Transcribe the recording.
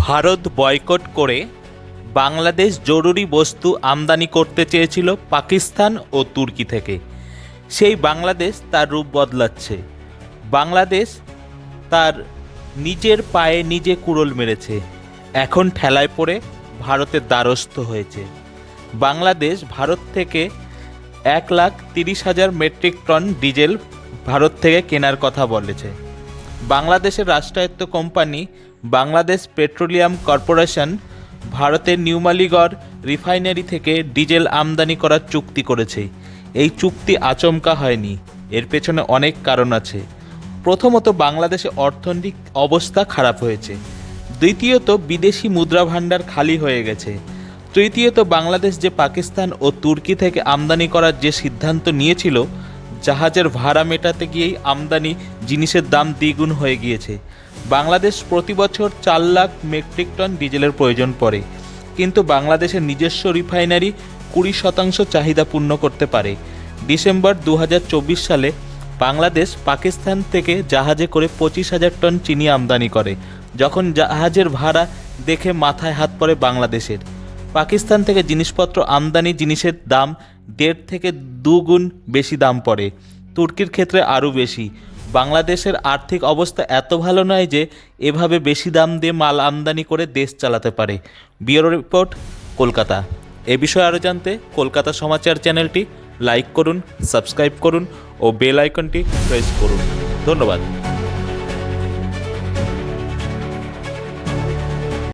Bharat boycott করে বাংলাদেশ জরুরি বস্তু আমদানি করতে চেয়েছিল পাকিস্তান ও তুর্কি থেকে। সেই বাংলাদেশ তার রূপ বদলাচ্ছে। বাংলাদেশ তার নিজের পায়ে নিজে কুড়োল মেরেছে, এখন ঠেলায় পড়ে ভারতের দ্বারস্থ হয়েছে। বাংলাদেশ ভারত থেকে 1,30,000 মেট্রিক টন ডিজেল ভারত থেকে কেনার কথা বলেছে। বাংলাদেশের রাষ্ট্রায়ত্ত কোম্পানি বাংলাদেশ পেট্রোলিয়াম কর্পোরেশন ভারতের নিউমালিগড় রিফাইনারি থেকে ডিজেল আমদানি করার চুক্তি করেছে। এই চুক্তি আচমকা হয়নি, এর পেছনে অনেক কারণ আছে। প্রথমত, বাংলাদেশে অর্থনৈতিক অবস্থা খারাপ হয়েছে। দ্বিতীয়ত, বিদেশি মুদ্রা ভাণ্ডার খালি হয়ে গেছে। তৃতীয়ত, বাংলাদেশ যে পাকিস্তান ও তুর্কি থেকে আমদানি করার যে সিদ্ধান্ত নিয়েছিল, জাহাজের ভাড়া মেটাতে গিয়েই আমদানি জিনিসের দাম দ্বিগুণ হয়ে গিয়েছে। বাংলাদেশ প্রতি বছর 4 লাখ মেট্রিক টন ডিজেলের প্রয়োজন পড়ে, কিন্তু বাংলাদেশের নিজস্ব রিফাইনারি 20% চাহিদা পূর্ণ করতে পারে। ডিসেম্বর 2024 সালে বাংলাদেশ পাকিস্তান থেকে জাহাজে করে 25,000 টন চিনি আমদানি করে। যখন জাহাজের ভাড়া দেখে মাথায় হাত পড়ে বাংলাদেশের। পাকিস্তান থেকে জিনিসপত্র আমদানি জিনিসের দাম 1.5 থেকে 2 গুণ বেশি দাম পড়ে, তুর্কির ক্ষেত্রে আরও বেশি। বাংলাদেশের আর্থিক অবস্থা এত ভালো নয় যে এভাবে বেশি দাম দিয়ে মাল আমদানি করে দেশ চালাতে পারে। Bureau report, Kolkata. এ বিষয়ে আরও জানতে কলকাতা সমাচার চ্যানেলটি লাইক করুন, সাবস্ক্রাইব করুন ও বেল আইকনটি প্রেস করুন। ধন্যবাদ।